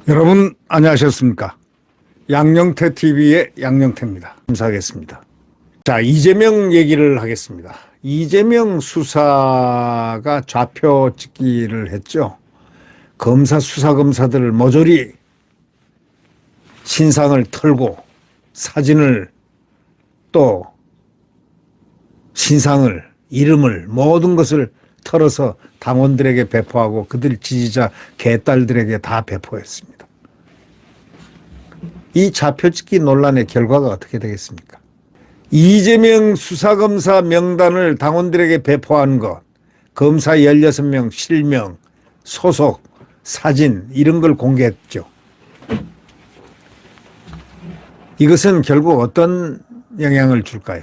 여러분 안녕하셨습니까? 양영태 TV의 양영태입니다. 감사하겠습니다. 자, 이재명 얘기를 하겠습니다. 이재명 수사가 좌표 찍기를 했죠. 수사검사들을 모조리 신상을 털고 사진을 또 신상을 이름을 모든 것을 털어서 당원들에게 배포하고 그들 지지자 개딸들에게 다 배포했습니다. 이 좌표찍기 논란의 결과가 어떻게 되겠습니까? 이재명 수사검사 명단을 당원들에게 배포한 것, 검사 16명 실명, 소속, 사진 이런 걸 공개했죠. 이것은 결국 어떤 영향을 줄까요?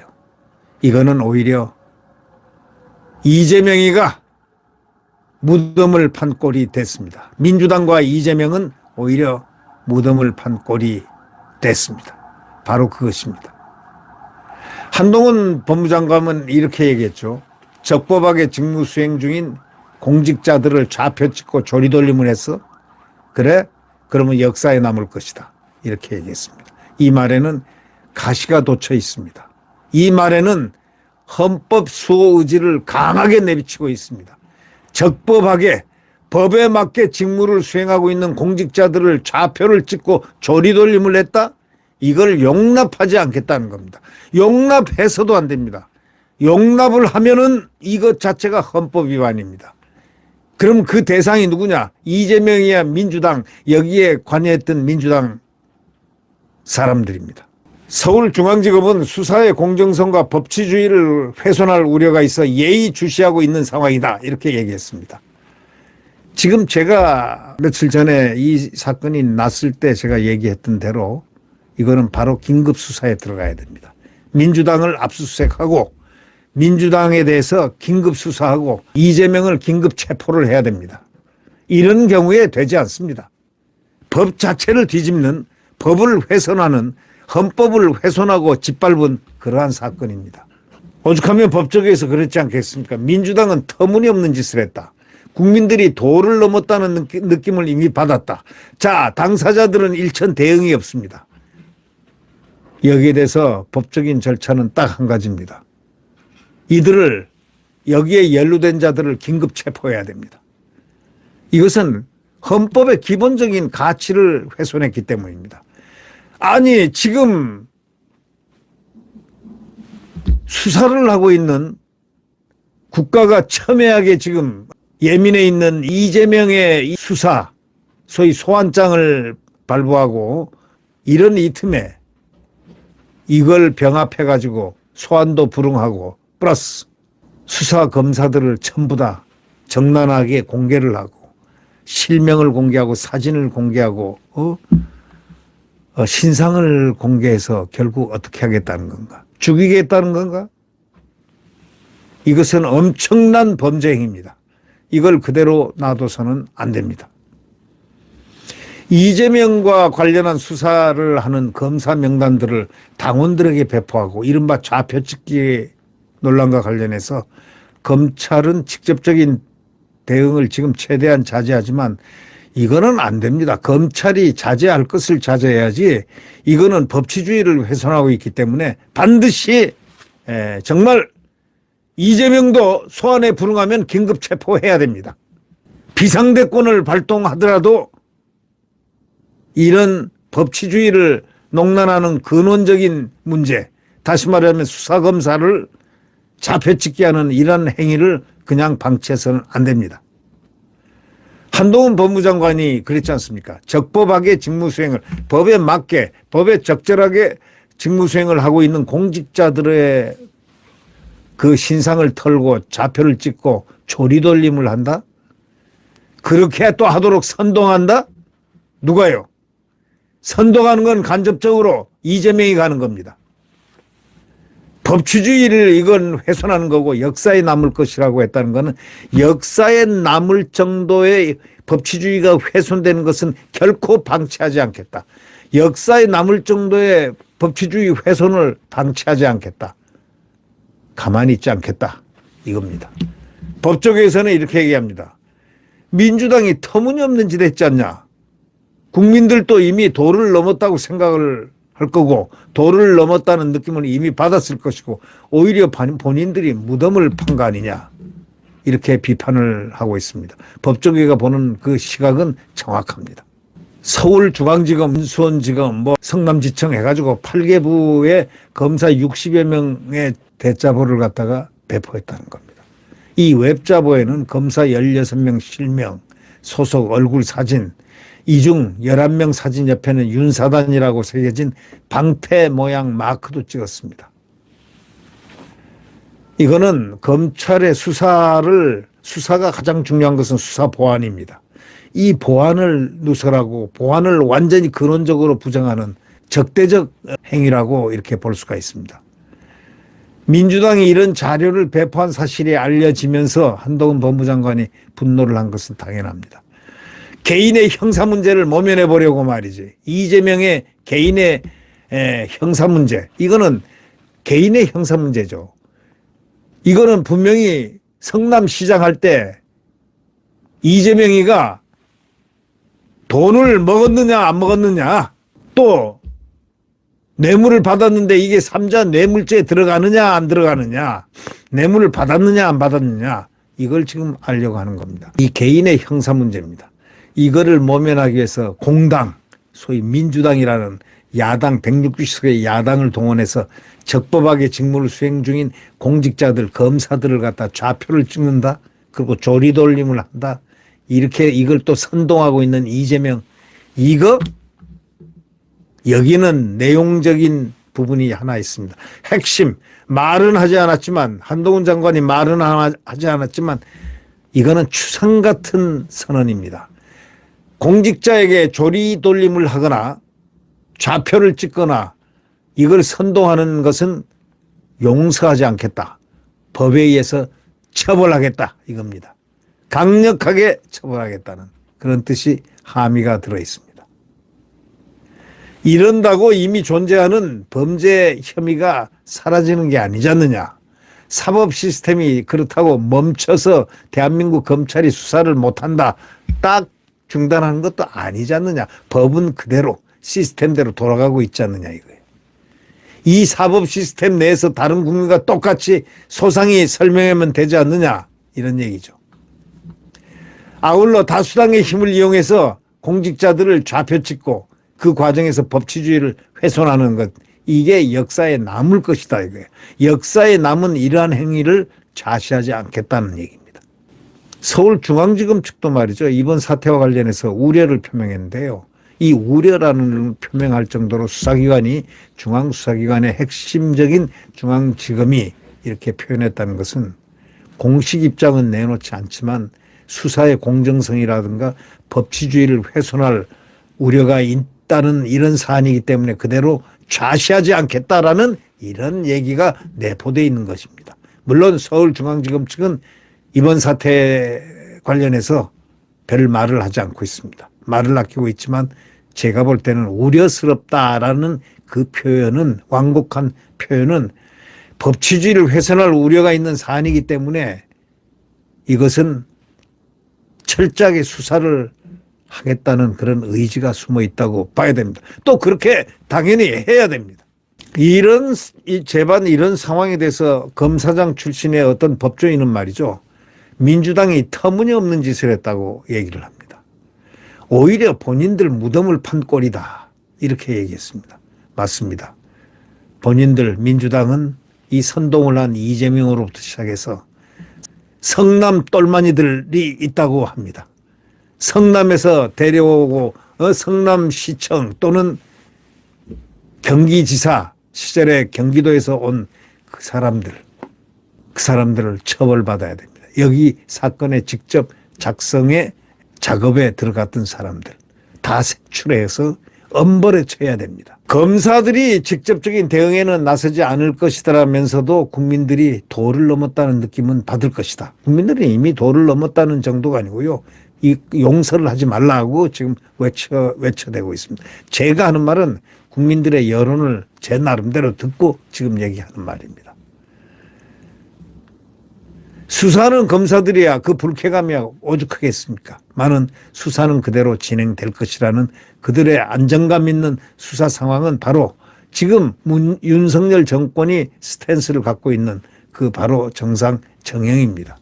이거는 오히려 이재명이가 무덤을 판 꼴이 됐습니다. 민주당과 이재명은 오히려 무덤을 판 꼴이 됐습니다. 바로 그것입니다. 한동훈 법무장관은 이렇게 얘기했죠. 적법하게 직무 수행 중인 공직자들을 좌표 찍고 조리돌림을 했어? 그래? 그러면 역사에 남을 것이다. 이렇게 얘기했습니다. 이 말에는 가시가 돋쳐 있습니다. 이 말에는 헌법 수호 의지를 강하게 내비치고 있습니다. 적법하게 법에 맞게 직무를 수행하고 있는 공직자들을 좌표를 찍고 조리돌림을 했다? 이걸 용납하지 않겠다는 겁니다. 용납해서도 안 됩니다. 용납을 하면은 이것 자체가 헌법 위반입니다. 그럼 그 대상이 누구냐? 이재명이야 민주당, 여기에 관여했던 민주당 사람들입니다. 서울중앙지검은 수사의 공정성과 법치주의를 훼손할 우려가 있어 예의주시하고 있는 상황이다. 이렇게 얘기했습니다. 지금 제가 며칠 전에 이 사건이 났을 때 제가 얘기했던 대로 이거는 바로 긴급수사에 들어가야 됩니다. 민주당을 압수수색하고 민주당에 대해서 긴급수사하고 이재명을 긴급체포를 해야 됩니다. 이런 경우에 되지 않습니다. 법 자체를 뒤집는, 법을 훼손하는, 헌법을 훼손하고 짓밟은 그러한 사건입니다. 오죽하면 법조계에서 그랬지 않겠습니까? 민주당은 터무니없는 짓을 했다. 국민들이 도를 넘었다는 느낌을 이미 받았다. 자, 당사자들은 일천 대응이 없습니다. 여기에 대해서 법적인 절차는 딱 한 가지입니다. 이들을, 여기에 연루된 자들을 긴급 체포해야 됩니다. 이것은 헌법의 기본적인 가치를 훼손했기 때문입니다. 아니, 지금 수사를 하고 있는, 국가가 첨예하게 지금 예민해 있는 이재명의 수사, 소위 소환장을 발부하고 이런 이 틈에 이걸 병합해가지고 소환도 불응하고 플러스 수사 검사들을 전부 다 정난하게 공개를 하고 실명을 공개하고 사진을 공개하고 신상을 공개해서 결국 어떻게 하겠다는 건가? 죽이겠다는 건가? 이것은 엄청난 범죄 행위입니다. 이걸 그대로 놔둬서는 안 됩니다. 이재명과 관련한 수사를 하는 검사 명단들을 당원들에게 배포하고 이른바 좌표찍기 논란과 관련해서 검찰은 직접적인 대응을 지금 최대한 자제하지만 이거는 안 됩니다. 검찰이 자제할 것을 자제해야지 이거는 법치주의를 훼손하고 있기 때문에 반드시 정말 이재명도 소환에 불응하면 긴급 체포해야 됩니다. 비상대권을 발동하더라도 이런 법치주의를 농단하는 근원적인 문제, 다시 말하면 수사검사를 좌표찍게 하는 이런 행위를 그냥 방치해서는 안 됩니다. 한동훈 법무장관이 그랬지 않습니까? 적법하게 직무수행을, 법에 맞게, 법에 적절하게 직무수행을 하고 있는 공직자들의 그 신상을 털고 좌표를 찍고 조리돌림을 한다? 그렇게 또 하도록 선동한다? 누가요? 선동하는 건 간접적으로 이재명이 가는 겁니다. 법치주의를 이건 훼손하는 거고 역사에 남을 것이라고 했다는 것은 역사에 남을 정도의 법치주의가 훼손되는 것은 결코 방치하지 않겠다. 역사에 남을 정도의 법치주의 훼손을 방치하지 않겠다. 가만히 있지 않겠다. 이겁니다. 법조계에서는 이렇게 얘기합니다. 민주당이 터무니없는 짓 했지 않냐. 국민들도 이미 도를 넘었다고 생각을 할 거고 도를 넘었다는 느낌을 이미 받았을 것이고 오히려 본인들이 무덤을 판 거 아니냐. 이렇게 비판을 하고 있습니다. 법조계가 보는 그 시각은 정확합니다. 서울중앙지검, 수원지검, 성남지청 해가지고 8개부의 검사 60여 명의 대자보를 갖다가 배포했다는 겁니다. 이 웹자보에는 검사 16명 실명, 소속 얼굴 사진, 이 중 11명 사진 옆에는 윤사단이라고 새겨진 방패 모양 마크도 찍었습니다. 이거는 검찰의 수사가 가장 중요한 것은 수사 보안입니다. 이 보안을 누설하고 보안을 완전히 근원적으로 부정하는 적대적 행위라고 이렇게 볼 수가 있습니다. 민주당이 이런 자료를 배포한 사실이 알려지면서 한동훈 법무장관이 분노를 한 것은 당연합니다. 개인의 형사 문제를 모면해 보려고 말이지. 이재명의 개인의 형사 문제. 이거는 개인의 형사 문제죠. 이거는 분명히 성남시장 할 때 이재명이가 돈을 먹었느냐 안 먹었느냐 또 뇌물을 받았는데 이게 삼자 뇌물죄에 들어가느냐 안 들어가느냐 뇌물을 받았느냐 안 받았느냐 이걸 지금 알려고 하는 겁니다. 이 개인의 형사 문제입니다. 이거를 모면하기 위해서 공당 소위 민주당이라는 야당 160석의 야당을 동원해서 적법하게 직무를 수행 중인 공직자들 검사들을 갖다 좌표를 찍는다. 그리고 조리돌림을 한다. 이렇게 이걸 또 선동하고 있는 이재명. 이거 여기는 내용적인 부분이 하나 있습니다. 핵심 말은 하지 않았지만 한동훈 장관이 말은 하지 않았지만 이거는 추상 같은 선언입니다. 공직자에게 조리돌림을 하거나 좌표를 찍거나 이걸 선동하는 것은 용서하지 않겠다. 법에 의해서 처벌하겠다 이겁니다. 강력하게 처벌하겠다는 그런 뜻이 함의가 들어 있습니다. 이런다고 이미 존재하는 범죄 혐의가 사라지는 게 아니지 않느냐. 사법 시스템이 그렇다고 멈춰서 대한민국 검찰이 수사를 못한다. 딱 중단하는 것도 아니지 않느냐. 법은 그대로 시스템대로 돌아가고 있지 않느냐 이거예요. 이 사법 시스템 내에서 다른 국민과 똑같이 소상히 설명하면 되지 않느냐 이런 얘기죠. 아울러 다수당의 힘을 이용해서 공직자들을 좌표 찍고 그 과정에서 법치주의를 훼손하는 것 이게 역사에 남을 것이다 이거예요. 역사에 남은 이러한 행위를 자시하지 않겠다는 얘기입니다. 서울중앙지검 측도 말이죠. 이번 사태와 관련해서 우려를 표명했는데요. 이 우려라는 표명할 정도로 수사기관이 중앙수사기관의 핵심적인 중앙지검이 이렇게 표현했다는 것은 공식 입장은 내놓지 않지만 수사의 공정성이라든가 법치주의를 훼손할 우려가 있다는 이런 사안이기 때문에 그대로 좌시하지 않겠다라는 이런 얘기가 내포되어 있는 것입니다. 물론 서울중앙지검 측은 이번 사태 관련해서 별 말을 하지 않고 있습니다. 말을 아끼고 있지만 제가 볼 때는 우려스럽다라는 그 표현은 완곡한 표현은 법치주의를 훼손할 우려가 있는 사안이기 때문에 이것은 철저하게 수사를 하겠다는 그런 의지가 숨어 있다고 봐야 됩니다. 또 그렇게 당연히 해야 됩니다. 이런 재반 이런 상황에 대해서 검사장 출신의 어떤 법조인은 말이죠. 민주당이 터무니없는 짓을 했다고 얘기를 합니다. 오히려 본인들 무덤을 판 꼴이다. 이렇게 얘기했습니다. 맞습니다. 본인들 민주당은 이 선동을 한 이재명으로부터 시작해서 성남 똘마니들이 있다고 합니다. 성남에서 데려오고 성남시청 또는 경기지사 시절에 경기도에서 온 그 사람들을 처벌받아야 됩니다. 여기 사건에 직접 작성에 작업에 들어갔던 사람들 다 색출해서 엄벌에 처해야 됩니다. 검사들이 직접적인 대응에는 나서지 않을 것이라면서도 국민들이 도를 넘었다는 느낌은 받을 것이다. 국민들이 이미 도를 넘었다는 정도가 아니고요. 이 용서를 하지 말라고 지금 외쳐대고 있습니다. 제가 하는 말은 국민들의 여론을 제 나름대로 듣고 지금 얘기하는 말입니다. 수사하는 검사들이야 그 불쾌감이 오죽하겠습니까? 많은 수사는 그대로 진행될 것이라는 그들의 안정감 있는 수사 상황은 바로 지금 윤석열 정권이 스탠스를 갖고 있는 그 바로 정상 정형입니다.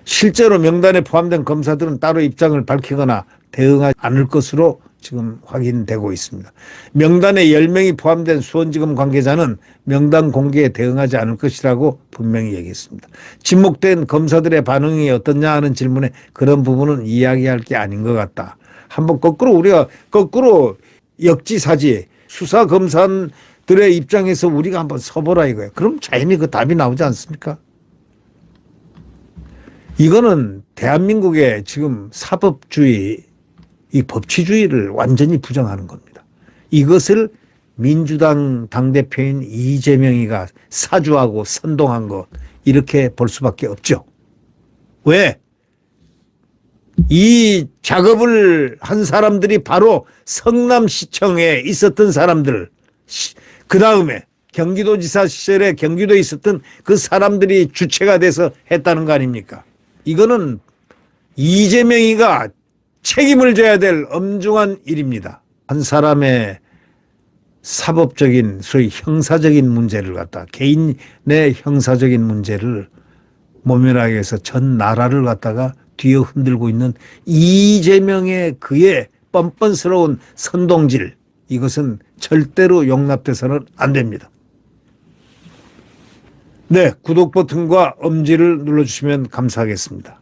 실제로 명단에 포함된 검사들은 따로 입장을 밝히거나 대응하지 않을 것으로 지금 확인되고 있습니다. 명단에 10명이 포함된 수원지검 관계자는 명단 공개에 대응하지 않을 것이라고 분명히 얘기했습니다. 지목된 검사들의 반응이 어떻냐 하는 질문에 그런 부분은 이야기할 게 아닌 것 같다. 한번 우리가 거꾸로 역지사지 수사 검사들의 입장에서 우리가 한번 서보라 이거예요. 그럼 자연히 그 답이 나오지 않습니까? 이거는 대한민국의 지금 사법주의, 이 법치주의를 완전히 부정하는 겁니다. 이것을 민주당 당대표인 이재명이가 사주하고 선동한 것 이렇게 볼 수밖에 없죠. 왜? 이 작업을 한 사람들이 바로 성남시청에 있었던 사람들, 그 다음에 경기도지사 시절에 경기도에 있었던 그 사람들이 주체가 돼서 했다는 거 아닙니까? 이거는 이재명이가 책임을 져야 될 엄중한 일입니다. 한 사람의 사법적인 소위 형사적인 문제를 갖다 개인의 형사적인 문제를 모면하기 위해서 전 나라를 갖다가 뒤에 흔들고 있는 이재명의 그의 뻔뻔스러운 선동질, 이것은 절대로 용납돼서는 안 됩니다. 네, 구독 버튼과 엄지를 눌러주시면 감사하겠습니다.